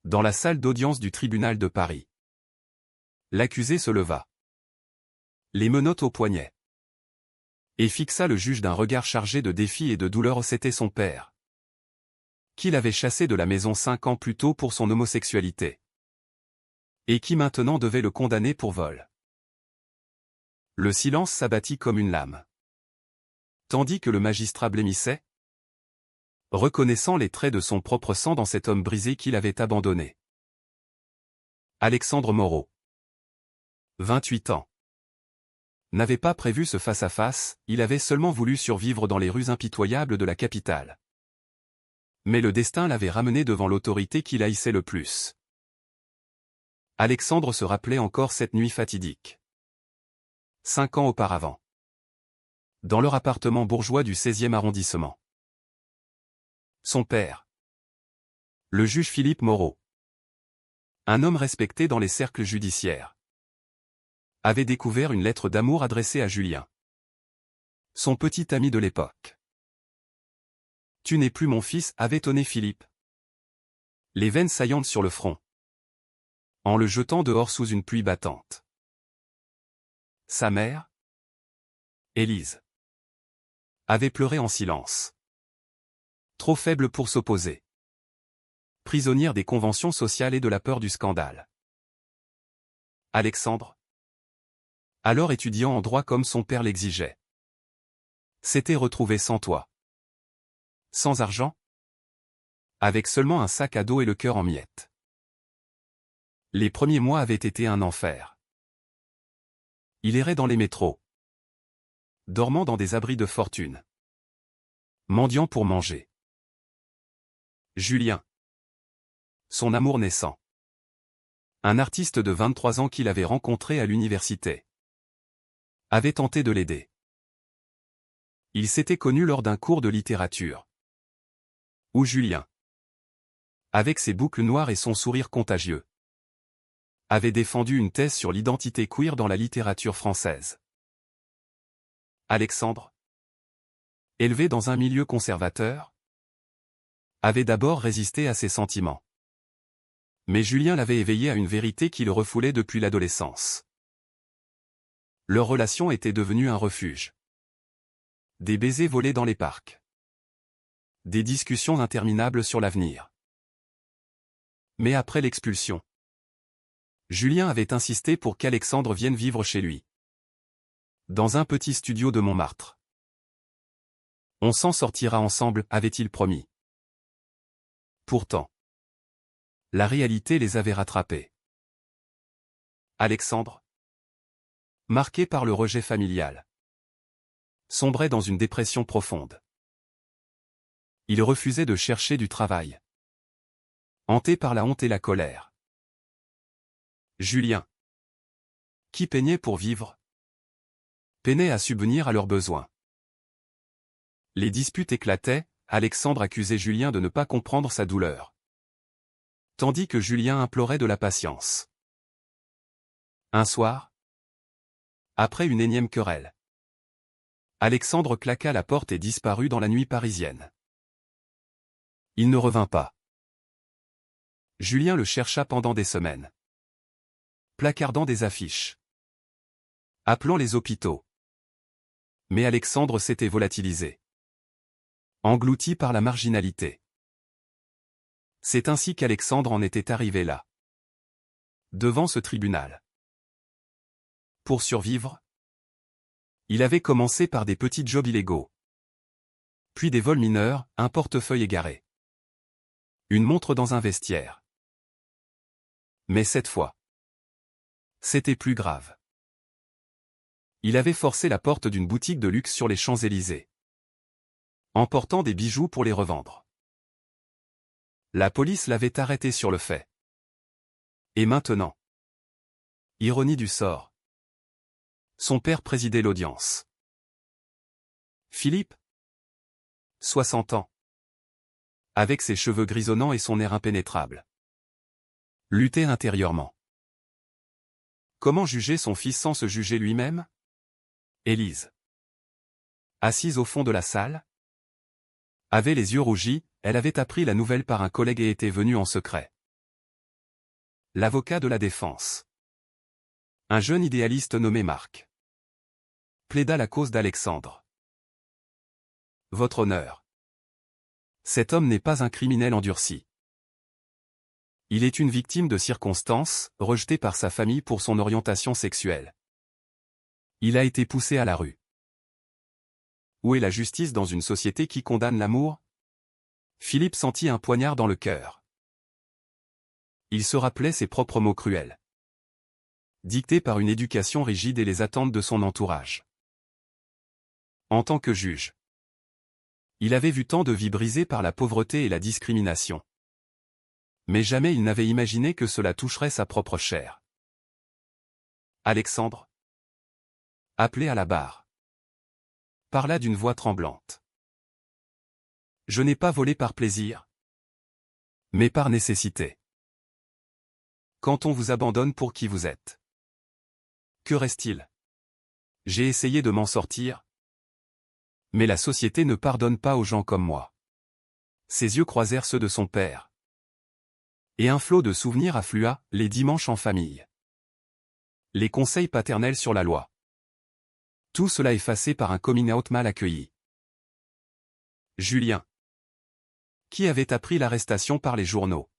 Dans la salle d'audience du tribunal de Paris. L'accusé se leva, les menottes au poignet, et fixa le juge d'un regard chargé de défi et de douleur. C'était son père, qui l'avait chassé de la maison 5 ans plus tôt pour son homosexualité, et qui maintenant devait le condamner pour vol. Le silence s'abattit comme une lame, tandis que le magistrat blêmissait, reconnaissant les traits de son propre sang dans cet homme brisé qu'il avait abandonné. Alexandre Moreau, 28 ans. N'avait pas prévu ce face-à-face, il avait seulement voulu survivre dans les rues impitoyables de la capitale. Mais le destin l'avait ramené devant l'autorité qu'il haïssait le plus. Alexandre se rappelait encore cette nuit fatidique. 5 ans auparavant. Dans leur appartement bourgeois du 16e arrondissement. Son père, le juge Philippe Moreau, un homme respecté dans les cercles judiciaires, avait découvert une lettre d'amour adressée à Julien, son petit ami de l'époque. « Tu n'es plus mon fils » avait tonné Philippe, les veines saillantes sur le front, en le jetant dehors sous une pluie battante. Sa mère, Élise, avait pleuré en silence, trop faible pour s'opposer, prisonnière des conventions sociales et de la peur du scandale. Alexandre, alors étudiant en droit comme son père l'exigeait, s'était retrouvé sans toit, sans argent, avec seulement un sac à dos et le cœur en miettes. Les premiers mois avaient été un enfer. Il errait dans les métros, dormant dans des abris de fortune, mendiant pour manger. Julien, son amour naissant, un artiste de 23 ans qu'il avait rencontré à l'université, avait tenté de l'aider. Ils s'étaient connus lors d'un cours de littérature, où Julien, avec ses boucles noires et son sourire contagieux, avait défendu une thèse sur l'identité queer dans la littérature française. Alexandre, élevé dans un milieu conservateur, avait d'abord résisté à ses sentiments. Mais Julien l'avait éveillé à une vérité qui le refoulait depuis l'adolescence. Leur relation était devenue un refuge. Des baisers volés dans les parcs. Des discussions interminables sur l'avenir. Mais après l'expulsion, Julien avait insisté pour qu'Alexandre vienne vivre chez lui, dans un petit studio de Montmartre. On s'en sortira ensemble, avait-il promis. Pourtant, la réalité les avait rattrapés. Alexandre, marqué par le rejet familial, sombrait dans une dépression profonde. Il refusait de chercher du travail, hanté par la honte et la colère. Julien, qui peignait pour vivre, peinait à subvenir à leurs besoins. Les disputes éclataient, Alexandre accusait Julien de ne pas comprendre sa douleur, tandis que Julien implorait de la patience. Un soir, après une énième querelle, Alexandre claqua la porte et disparut dans la nuit parisienne. Il ne revint pas. Julien le chercha pendant des semaines, placardant des affiches, appelant les hôpitaux. Mais Alexandre s'était volatilisé, englouti par la marginalité. C'est ainsi qu'Alexandre en était arrivé là, devant ce tribunal. Pour survivre, il avait commencé par des petits jobs illégaux, puis des vols mineurs, un portefeuille égaré, une montre dans un vestiaire. Mais cette fois, c'était plus grave. Il avait forcé la porte d'une boutique de luxe sur les Champs-Élysées, emportant des bijoux pour les revendre. La police l'avait arrêté sur le fait. Et maintenant, ironie du sort, son père présidait l'audience. Philippe, 60 ans, avec ses cheveux grisonnants et son air impénétrable, luttait intérieurement. Comment juger son fils sans se juger lui-même? Élise, assise au fond de la salle, avait les yeux rougis, elle avait appris la nouvelle par un collègue et était venue en secret. L'avocat de la défense. Un jeune idéaliste nommé Marc plaida la cause d'Alexandre. Votre honneur. Cet homme n'est pas un criminel endurci. Il est une victime de circonstances, rejeté par sa famille pour son orientation sexuelle. Il a été poussé à la rue. Où est la justice dans une société qui condamne l'amour? Philippe sentit un poignard dans le cœur. Il se rappelait ses propres mots cruels, dictés par une éducation rigide et les attentes de son entourage. En tant que juge, il avait vu tant de vies brisées par la pauvreté et la discrimination. Mais jamais il n'avait imaginé que cela toucherait sa propre chair. Alexandre, appelé à la barre, parla d'une voix tremblante. Je n'ai pas volé par plaisir, mais par nécessité. Quand on vous abandonne pour qui vous êtes, que reste-t-il? J'ai essayé de m'en sortir, mais la société ne pardonne pas aux gens comme moi. Ses yeux croisèrent ceux de son père. Et un flot de souvenirs afflua, les dimanches en famille. Les conseils paternels sur la loi. Tout cela effacé par un coming out mal accueilli. Julien, qui avait appris l'arrestation par les journaux,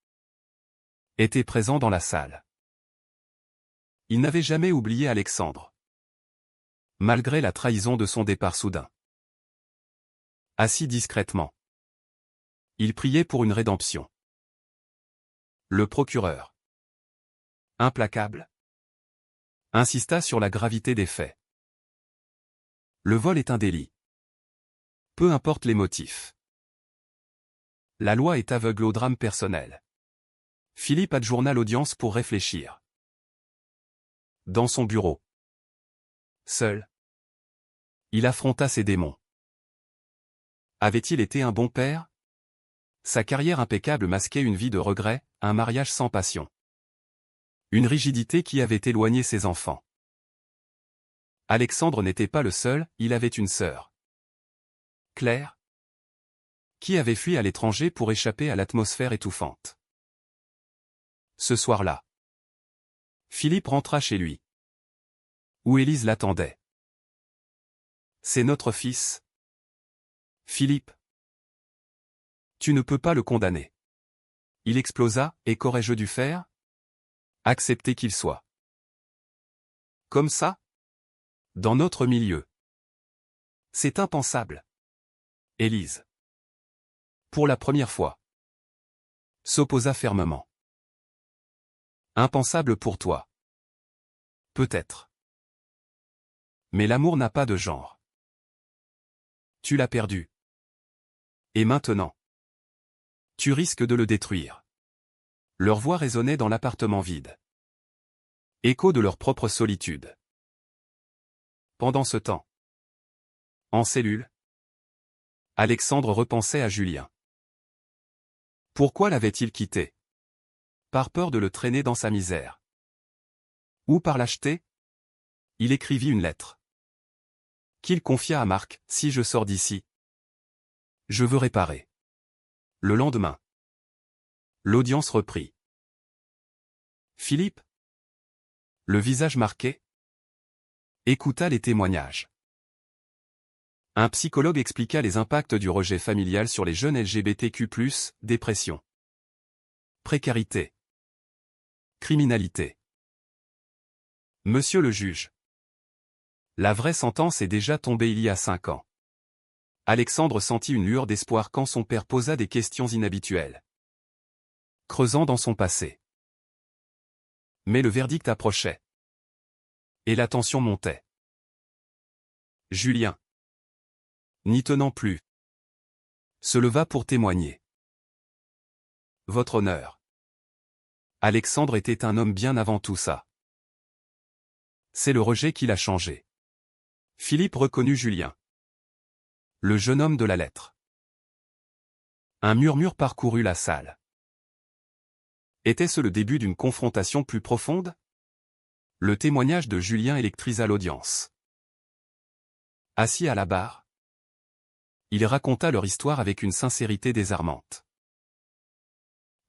était présent dans la salle. Il n'avait jamais oublié Alexandre, malgré la trahison de son départ soudain. Assis discrètement, il priait pour une rédemption. Le procureur, implacable, insista sur la gravité des faits. Le vol est un délit. Peu importe les motifs. La loi est aveugle au drame personnel. Philippe adjourna l'audience pour réfléchir. Dans son bureau, seul, il affronta ses démons. Avait-il été un bon père? Sa carrière impeccable masquait une vie de regret, un mariage sans passion. Une rigidité qui avait éloigné ses enfants. Alexandre n'était pas le seul, il avait une sœur, Claire, qui avait fui à l'étranger pour échapper à l'atmosphère étouffante. Ce soir-là, Philippe rentra chez lui, où Élise l'attendait. C'est notre fils. Philippe, tu ne peux pas le condamner. Il explosa, et qu'aurais-je dû faire? Accepter qu'il soit comme ça? Dans notre milieu. C'est impensable. Élise, pour la première fois, s'opposa fermement. Impensable pour toi. Peut-être. Mais l'amour n'a pas de genre. Tu l'as perdu. Et maintenant, tu risques de le détruire. Leur voix résonnait dans l'appartement vide. Écho de leur propre solitude. Pendant ce temps, en cellule, Alexandre repensait à Julien. Pourquoi l'avait-il quitté? Par peur de le traîner dans sa misère. Ou par lâcheté? Il écrivit une lettre, qu'il confia à Marc. Si je sors d'ici, je veux réparer. Le lendemain, l'audience reprit. Philippe, le visage marqué, écouta les témoignages. Un psychologue expliqua les impacts du rejet familial sur les jeunes LGBTQ+, dépression, précarité, criminalité. Monsieur le juge, la vraie sentence est déjà tombée il y a 5 ans. Alexandre sentit une lueur d'espoir quand son père posa des questions inhabituelles, creusant dans son passé. Mais le verdict approchait. Et la tension montait. Julien, n'y tenant plus, se leva pour témoigner. Votre honneur. Alexandre était un homme bien avant tout ça. C'est le rejet qui l'a changé. Philippe reconnut Julien, le jeune homme de la lettre. Un murmure parcourut la salle. Était-ce le début d'une confrontation plus profonde? Le témoignage de Julien électrisa l'audience. Assis à la barre, il raconta leur histoire avec une sincérité désarmante.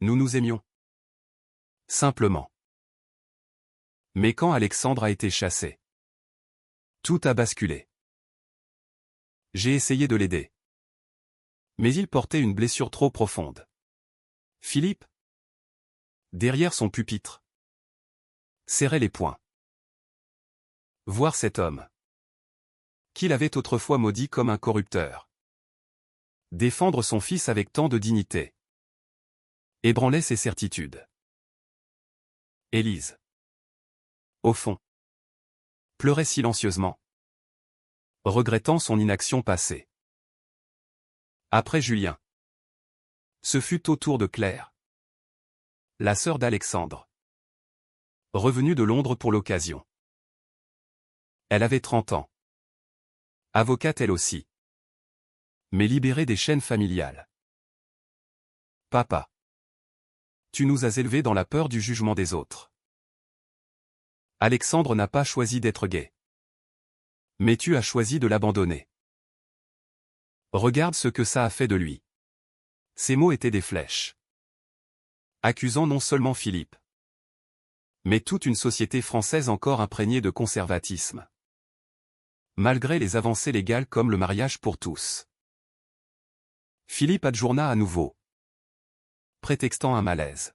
Nous nous aimions. Simplement. Mais quand Alexandre a été chassé, tout a basculé. J'ai essayé de l'aider. Mais il portait une blessure trop profonde. Philippe, derrière son pupitre, serrait les poings. Voir cet homme, qu'il avait autrefois maudit comme un corrupteur, défendre son fils avec tant de dignité, ébranlait ses certitudes. Élise, au fond, pleurait silencieusement, regrettant son inaction passée. Après Julien, ce fut au tour de Claire, la sœur d'Alexandre, revenue de Londres pour l'occasion. Elle avait 30 ans. Avocate elle aussi, mais libérée des chaînes familiales. Papa, tu nous as élevés dans la peur du jugement des autres. Alexandre n'a pas choisi d'être gay. Mais tu as choisi de l'abandonner. Regarde ce que ça a fait de lui. Ces mots étaient des flèches, accusant non seulement Philippe, mais toute une société française encore imprégnée de conservatisme. Malgré les avancées légales comme le mariage pour tous. Philippe adjourna à nouveau, prétextant un malaise.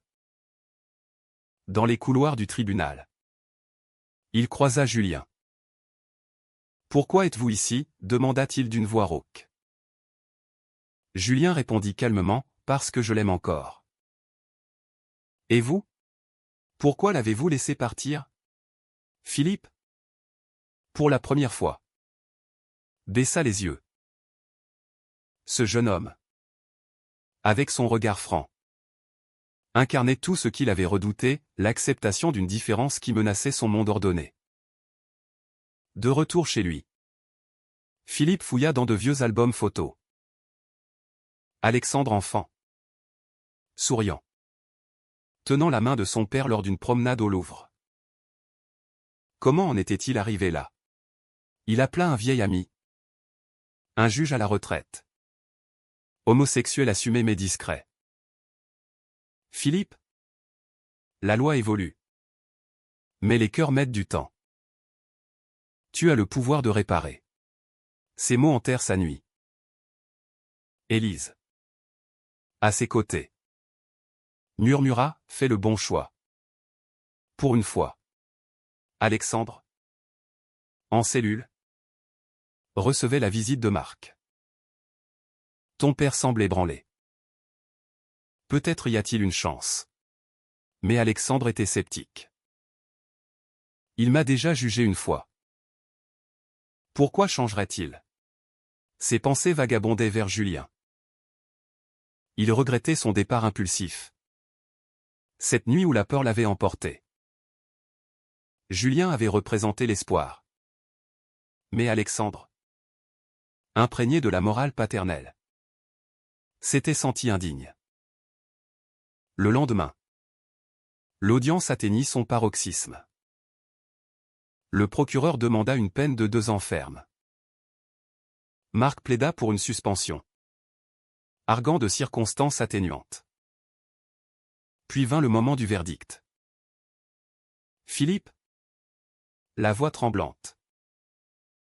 Dans les couloirs du tribunal, il croisa Julien. « Pourquoi êtes-vous ici » demanda-t-il d'une voix rauque. Julien répondit calmement, « Parce que je l'aime encore. » « Et vous ? Pourquoi l'avez-vous laissé partir ?» Philippe, pour la première fois, baissa les yeux. Ce jeune homme, avec son regard franc, incarnait tout ce qu'il avait redouté, l'acceptation d'une différence qui menaçait son monde ordonné. De retour chez lui, Philippe fouilla dans de vieux albums photos. Alexandre enfant, souriant, tenant la main de son père lors d'une promenade au Louvre. Comment en était-il arrivé là? Il appela un vieil ami, un juge à la retraite, homosexuel assumé mais discret. Philippe, la loi évolue, mais les cœurs mettent du temps. Tu as le pouvoir de réparer. Ces mots hantèrent sa nuit. Élise, à ses côtés, murmura, fais le bon choix. Pour une fois. Alexandre, en cellule, recevait la visite de Marc. Ton père semble ébranlé. Peut-être y a-t-il une chance. Mais Alexandre était sceptique. Il m'a déjà jugé une fois. Pourquoi changerait-il? Ses pensées vagabondaient vers Julien. Il regrettait son départ impulsif. Cette nuit où la peur l'avait emporté. Julien avait représenté l'espoir. Mais Alexandre, imprégné de la morale paternelle, s'était senti indigne. Le lendemain, l'audience atteignit son paroxysme. Le procureur demanda une peine de 2 ans ferme. Marc plaida pour une suspension, arguant de circonstances atténuantes. Puis vint le moment du verdict. Philippe, la voix tremblante,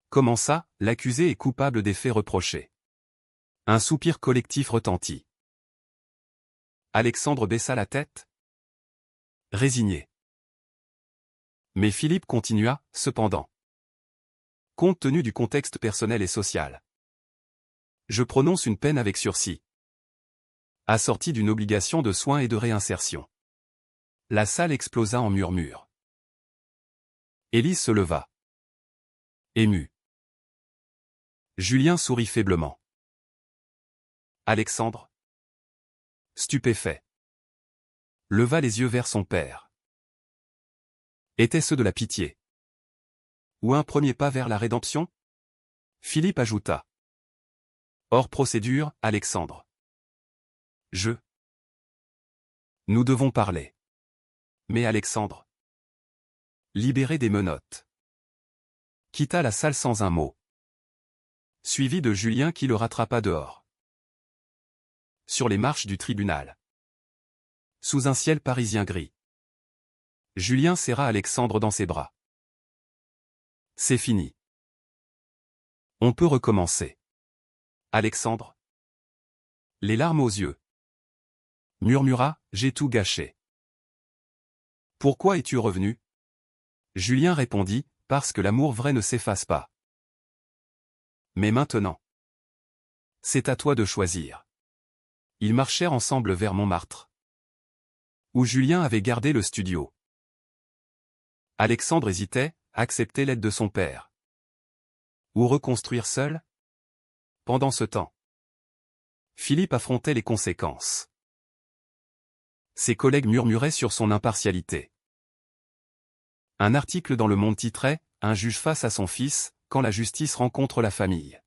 commença, l'accusé est coupable des faits reprochés. Un soupir collectif retentit. Alexandre baissa la tête, résigné. Mais Philippe continua, cependant. Compte tenu du contexte personnel et social, je prononce une peine avec sursis, assortie d'une obligation de soins et de réinsertion. La salle explosa en murmures. Élise se leva, émue. Julien sourit faiblement. Alexandre, stupéfait, leva les yeux vers son père. Était-ce de la pitié? Ou un premier pas vers la rédemption? Philippe ajouta. Hors procédure, Alexandre. Nous devons parler. Mais Alexandre, libéré des menottes, quitta la salle sans un mot, suivi de Julien qui le rattrapa dehors. Sur les marches du tribunal, sous un ciel parisien gris, Julien serra Alexandre dans ses bras. C'est fini. On peut recommencer. Alexandre. Les larmes aux yeux. Murmura, j'ai tout gâché. Pourquoi es-tu revenu? Julien répondit, parce que l'amour vrai ne s'efface pas. Mais maintenant. C'est à toi de choisir. Ils marchèrent ensemble vers Montmartre, où Julien avait gardé le studio. Alexandre hésitait, accepter l'aide de son père. Ou reconstruire seul? Pendant ce temps, Philippe affrontait les conséquences. Ses collègues murmuraient sur son impartialité. Un article dans Le Monde titrait « Un juge face à son fils, quand la justice rencontre la famille ».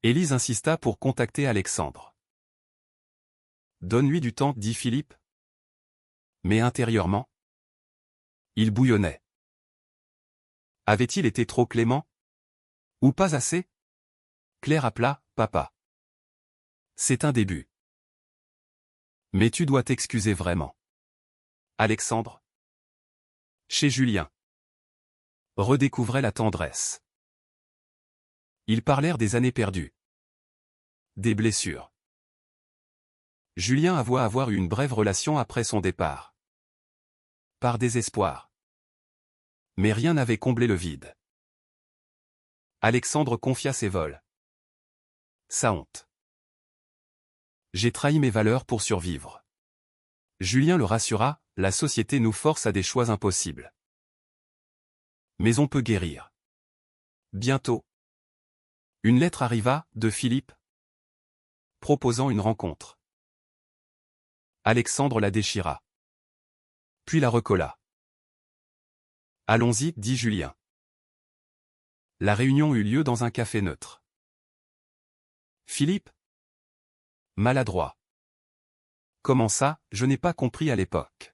Élise insista pour contacter Alexandre. « Donne-lui du temps, dit Philippe. » Mais intérieurement, il bouillonnait. Avait-il été trop clément? Ou pas assez? Claire appela, « Papa. » C'est un début. Mais tu dois t'excuser vraiment. Alexandre. Chez Julien. Redécouvrait la tendresse. Ils parlèrent des années perdues. Des blessures. Julien avoua avoir eu une brève relation après son départ. Par désespoir. Mais rien n'avait comblé le vide. Alexandre confia ses vols. Sa honte. J'ai trahi mes valeurs pour survivre. Julien le rassura, la société nous force à des choix impossibles. Mais on peut guérir. Bientôt. Une lettre arriva, de Philippe, proposant une rencontre. Alexandre la déchira. Puis la recolla. Allons-y, dit Julien. La réunion eut lieu dans un café neutre. Philippe? Maladroit. Comment ça, je n'ai pas compris à l'époque.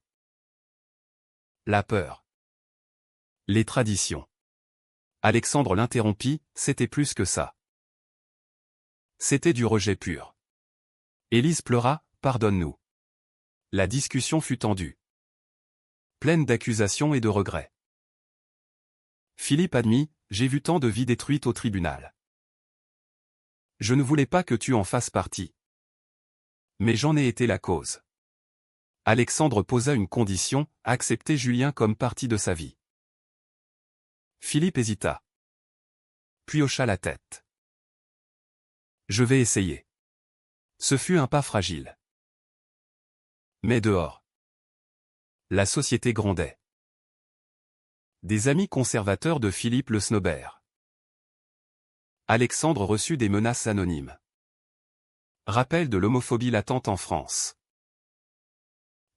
La peur. Les traditions. Alexandre l'interrompit, c'était plus que ça. C'était du rejet pur. Élise pleura, pardonne-nous. La discussion fut tendue. Pleine d'accusations et de regrets. Philippe admit, j'ai vu tant de vies détruites au tribunal. Je ne voulais pas que tu en fasses partie. Mais j'en ai été la cause. Alexandre posa une condition, accepter Julien comme partie de sa vie. Philippe hésita. Puis hocha la tête. Je vais essayer. Ce fut un pas fragile. Mais dehors. La société grondait. Des amis conservateurs de Philippe le snobèrent. Alexandre reçut des menaces anonymes. Rappel de l'homophobie latente en France.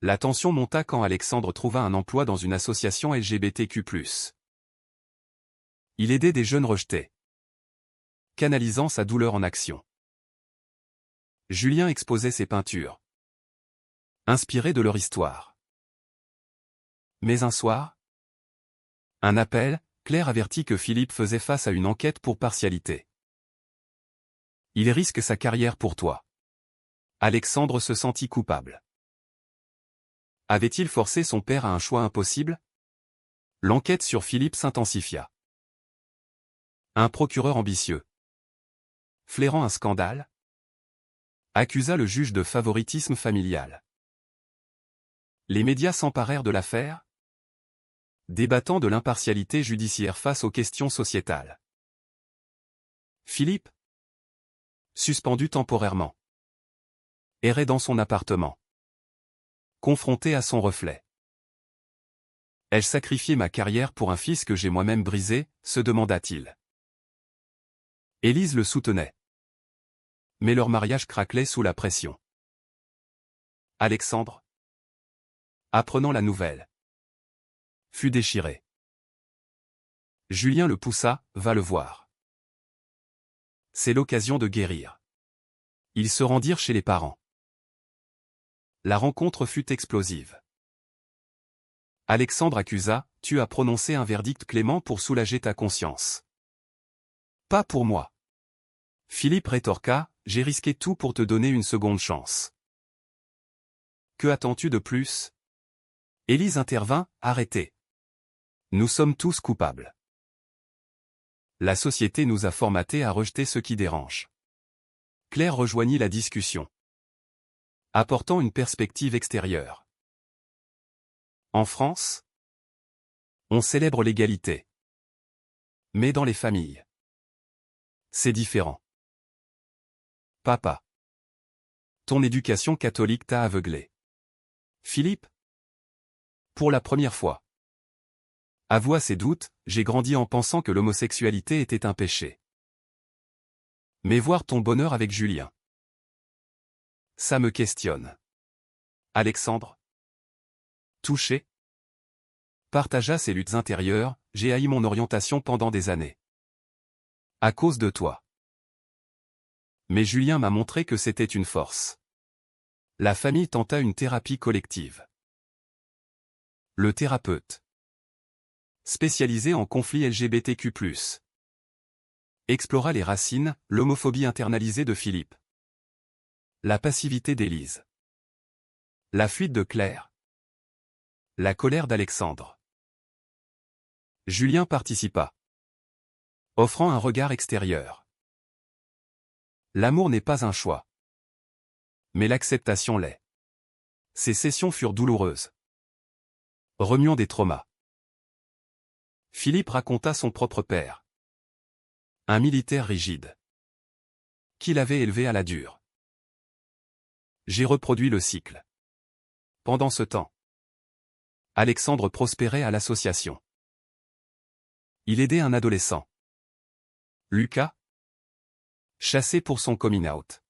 La tension monta quand Alexandre trouva un emploi dans une association LGBTQ+. Il aidait des jeunes rejetés, canalisant sa douleur en action. Julien exposait ses peintures, inspirées de leur histoire. Mais un soir, un appel, Claire avertit que Philippe faisait face à une enquête pour partialité. Il risque sa carrière pour toi. Alexandre se sentit coupable. Avait-il forcé son père à un choix impossible? L'enquête sur Philippe s'intensifia. Un procureur ambitieux, flairant un scandale, accusa le juge de favoritisme familial. Les médias s'emparèrent de l'affaire, débattant de l'impartialité judiciaire face aux questions sociétales. Philippe, suspendu temporairement, errait dans son appartement, confronté à son reflet. Ai-je sacrifié ma carrière pour un fils que j'ai moi-même brisé, se demanda-t-il. Élise le soutenait. Mais leur mariage craquelait sous la pression. Alexandre, apprenant la nouvelle, fut déchiré. Julien le poussa, va le voir. C'est l'occasion de guérir. Ils se rendirent chez les parents. La rencontre fut explosive. Alexandre accusa, tu as prononcé un verdict clément pour soulager ta conscience. Pas pour moi. Philippe rétorqua, j'ai risqué tout pour te donner une seconde chance. Que attends-tu de plus? Élise intervint, arrêtez. Nous sommes tous coupables. La société nous a formatés à rejeter ce qui dérange. Claire rejoignit la discussion, apportant une perspective extérieure. En France, on célèbre l'égalité. Mais dans les familles, c'est différent. Papa, ton éducation catholique t'a aveuglé. Philippe, pour la première fois, avoua ses doutes, j'ai grandi en pensant que l'homosexualité était un péché. Mais voir ton bonheur avec Julien, ça me questionne. Alexandre, touché, partagea ses luttes intérieures, j'ai haï mon orientation pendant des années. À cause de toi. Mais Julien m'a montré que c'était une force. La famille tenta une thérapie collective. Le thérapeute, spécialisé en conflits LGBTQ+, explora les racines, l'homophobie internalisée de Philippe, la passivité d'Élise, la fuite de Claire, la colère d'Alexandre. Julien participa, offrant un regard extérieur. L'amour n'est pas un choix. Mais l'acceptation l'est. Ces sessions furent douloureuses, remuant des traumas. Philippe raconta son propre père, un militaire rigide, qu'il avait élevé à la dure. J'ai reproduit le cycle. Pendant ce temps, Alexandre prospérait à l'association. Il aidait un adolescent, Lucas, chassé pour son coming out.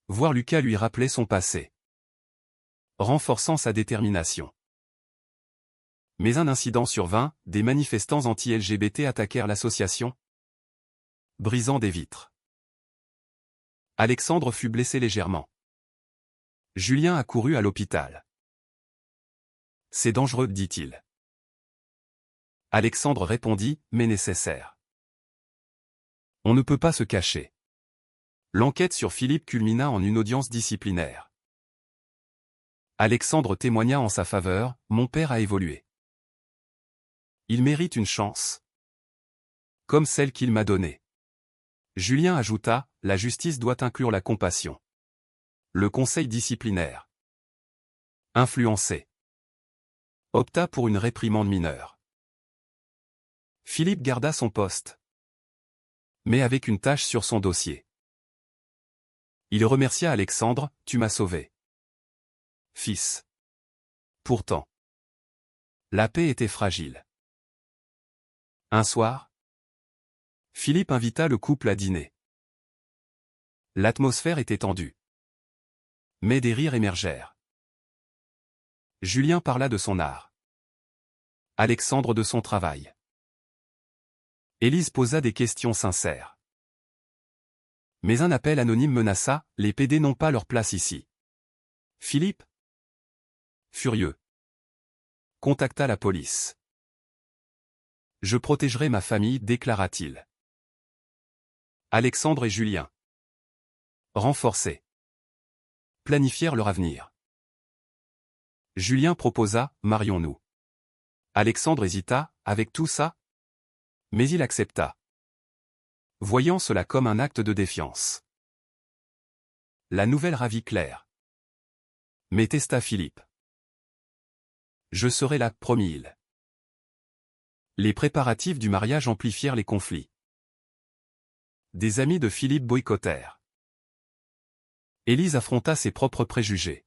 Voir Lucas lui rappelait son passé, renforçant sa détermination. Mais un incident survint, des manifestants anti-LGBT attaquèrent l'association, brisant des vitres. Alexandre fut blessé légèrement. Julien accourut à l'hôpital. C'est dangereux, dit-il. Alexandre répondit, mais nécessaire. On ne peut pas se cacher. L'enquête sur Philippe culmina en une audience disciplinaire. Alexandre témoigna en sa faveur, mon père a évolué. Il mérite une chance, comme celle qu'il m'a donnée. Julien ajouta, la justice doit inclure la compassion. Le conseil disciplinaire, influencé, opta pour une réprimande mineure. Philippe garda son poste, mais avec une tache sur son dossier. Il remercia Alexandre, tu m'as sauvé. Fils. Pourtant, la paix était fragile. Un soir, Philippe invita le couple à dîner. L'atmosphère était tendue. Mais des rires émergèrent. Julien parla de son art. Alexandre de son travail. Élise posa des questions sincères. Mais un appel anonyme menaça, les PD n'ont pas leur place ici. Philippe, furieux, contacta la police. Je protégerai ma famille, déclara-t-il. Alexandre et Julien, renforcés, planifièrent leur avenir. Julien proposa, marions-nous. Alexandre hésita, avec tout ça? Mais il accepta, voyant cela comme un acte de défiance. La nouvelle ravit Claire. Mais testa Philippe. Je serai là, promit-il. Les préparatifs du mariage amplifièrent les conflits. Des amis de Philippe boycottèrent. Élise affronta ses propres préjugés.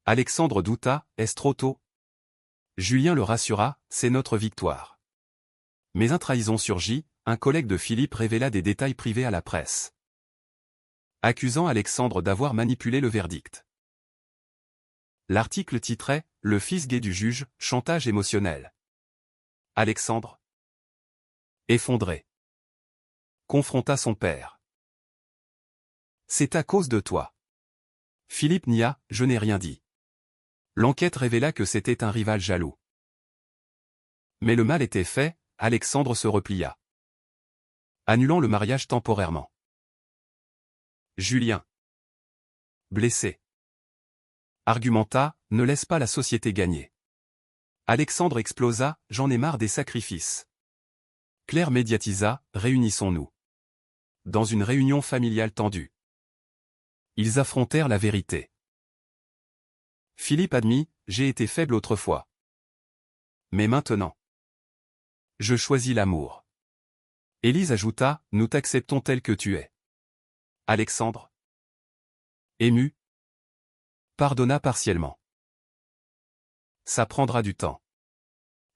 Alexandre douta, est-ce trop tôt? Julien le rassura, c'est notre victoire. Mais une trahison surgit, un collègue de Philippe révéla des détails privés à la presse, accusant Alexandre d'avoir manipulé le verdict. L'article titrait « Le fils gay du juge, chantage émotionnel ». Alexandre, effondré, confronta son père. C'est à cause de toi. Philippe nia, je n'ai rien dit. L'enquête révéla que c'était un rival jaloux. Mais le mal était fait, Alexandre se replia, annulant le mariage temporairement. Julien, blessé, argumenta, ne laisse pas la société gagner. Alexandre explosa, j'en ai marre des sacrifices. Claire médiatisa, réunissons-nous. Dans une réunion familiale tendue. Ils affrontèrent la vérité. Philippe admit, j'ai été faible autrefois. Mais maintenant. Je choisis l'amour. Élise ajouta, nous t'acceptons tel que tu es. Alexandre, ému, pardonna partiellement. Ça prendra du temps.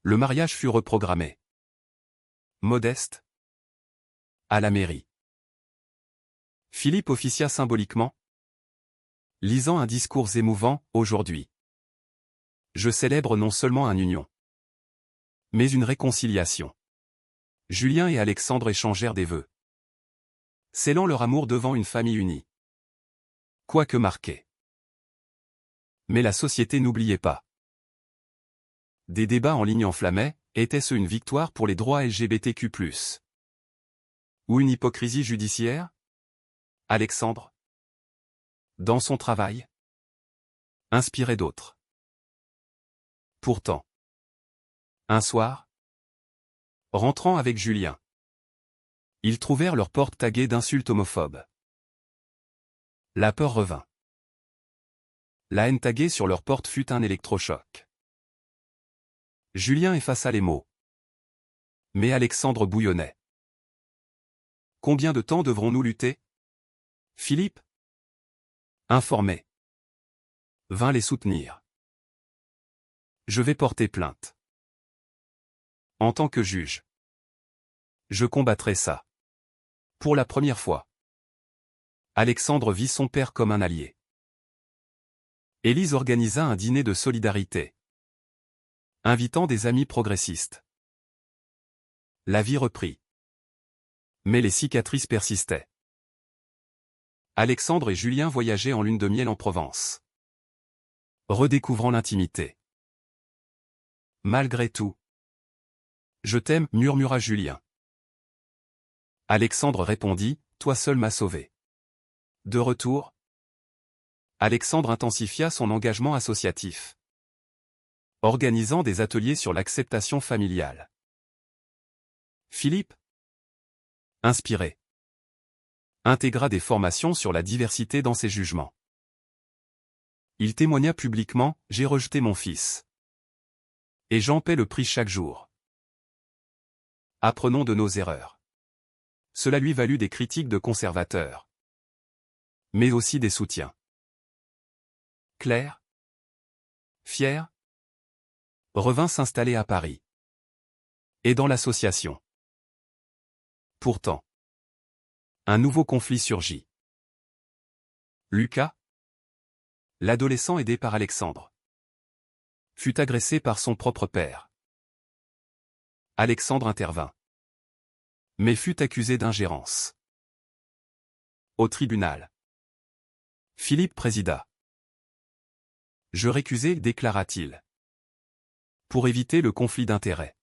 Le mariage fut reprogrammé. Modeste. À la mairie. Philippe officia symboliquement. Lisant un discours émouvant, aujourd'hui. Je célèbre non seulement une union, mais une réconciliation. Julien et Alexandre échangèrent des vœux, scellant leur amour devant une famille unie. Quoique marquée. Mais la société n'oubliait pas. Des débats en ligne enflammaient, était-ce une victoire pour les droits LGBTQ+. Ou une hypocrisie judiciaire? Alexandre, dans son travail, inspirait d'autres. Pourtant, un soir, rentrant avec Julien, ils trouvèrent leur porte taguée d'insultes homophobes. La peur revint. La haine taguée sur leur porte fut un électrochoc. Julien effaça les mots. Mais Alexandre bouillonnait. Combien de temps devrons-nous lutter? Philippe, informé, vint les soutenir. Je vais porter plainte. En tant que juge, je combattrai ça. Pour la première fois, Alexandre vit son père comme un allié. Élise organisa un dîner de solidarité, invitant des amis progressistes. La vie reprit. Mais les cicatrices persistaient. Alexandre et Julien voyageaient en lune de miel en Provence, redécouvrant l'intimité. Malgré tout. Je t'aime, murmura Julien. Alexandre répondit, toi seul m'as sauvé. De retour, Alexandre intensifia son engagement associatif, organisant des ateliers sur l'acceptation familiale. Philippe, inspiré, intégra des formations sur la diversité dans ses jugements. Il témoigna publiquement, j'ai rejeté mon fils. Et j'en paie le prix chaque jour. Apprenons de nos erreurs. Cela lui valut des critiques de conservateurs, mais aussi des soutiens. Claire, fière, revint s'installer à Paris. Et dans l'association. Pourtant, un nouveau conflit surgit. Lucas, l'adolescent aidé par Alexandre, fut agressé par son propre père. Alexandre intervint, mais fut accusé d'ingérence. Au tribunal, Philippe présida. Je récusai, déclara-t-il, pour éviter le conflit d'intérêts.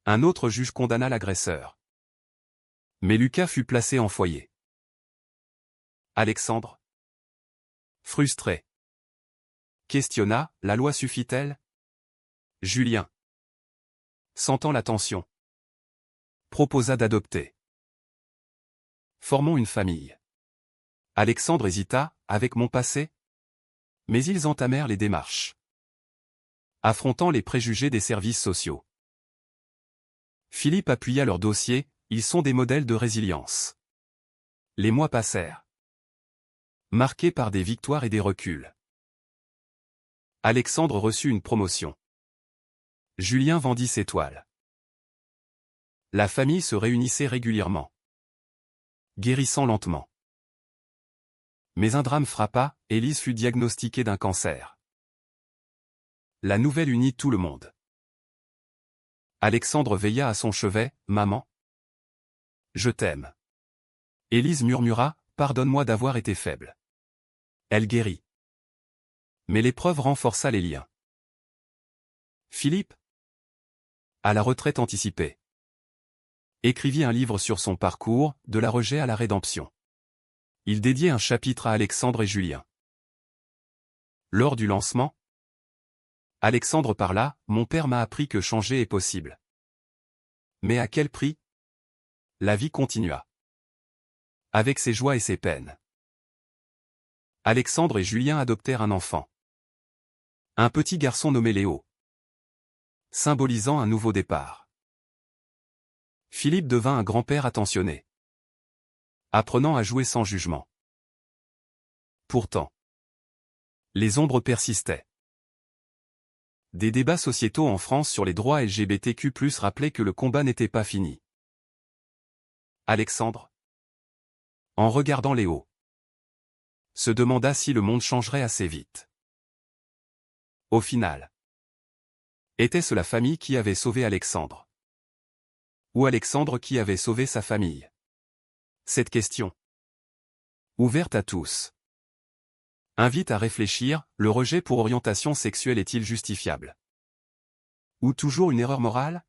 Un autre juge condamna l'agresseur. Mais Lucas fut placé en foyer. Alexandre, frustré, questionna, la loi suffit-elle? Julien, sentant la tension, proposa d'adopter. Formons une famille. Alexandre hésita, avec mon passé? Mais ils entamèrent les démarches, affrontant les préjugés des services sociaux. Philippe appuya leur dossier, ils sont des modèles de résilience. Les mois passèrent, marqués par des victoires et des reculs. Alexandre reçut une promotion. Julien vendit ses toiles. La famille se réunissait régulièrement, guérissant lentement. Mais un drame frappa, Élise fut diagnostiquée d'un cancer. La nouvelle unit tout le monde. Alexandre veilla à son chevet, maman. Je t'aime. Élise murmura, pardonne-moi d'avoir été faible. Elle guérit. Mais l'épreuve renforça les liens. Philippe, à la retraite anticipée, écrivit un livre sur son parcours, de la rejet à la rédemption. Il dédiait un chapitre à Alexandre et Julien. Lors du lancement, Alexandre parla, mon père m'a appris que changer est possible. Mais à quel prix? La vie continua. Avec ses joies et ses peines. Alexandre et Julien adoptèrent un enfant. Un petit garçon nommé Léo. Symbolisant un nouveau départ. Philippe devint un grand-père attentionné. Apprenant à jouer sans jugement. Pourtant, les ombres persistaient. Des débats sociétaux en France sur les droits LGBTQ+ rappelaient que le combat n'était pas fini. Alexandre, en regardant Léo, se demanda si le monde changerait assez vite. Au final, était-ce la famille qui avait sauvé Alexandre? Ou Alexandre qui avait sauvé sa famille? Cette question, ouverte à tous, invite à réfléchir, le rejet pour orientation sexuelle est-il justifiable? Ou toujours une erreur morale?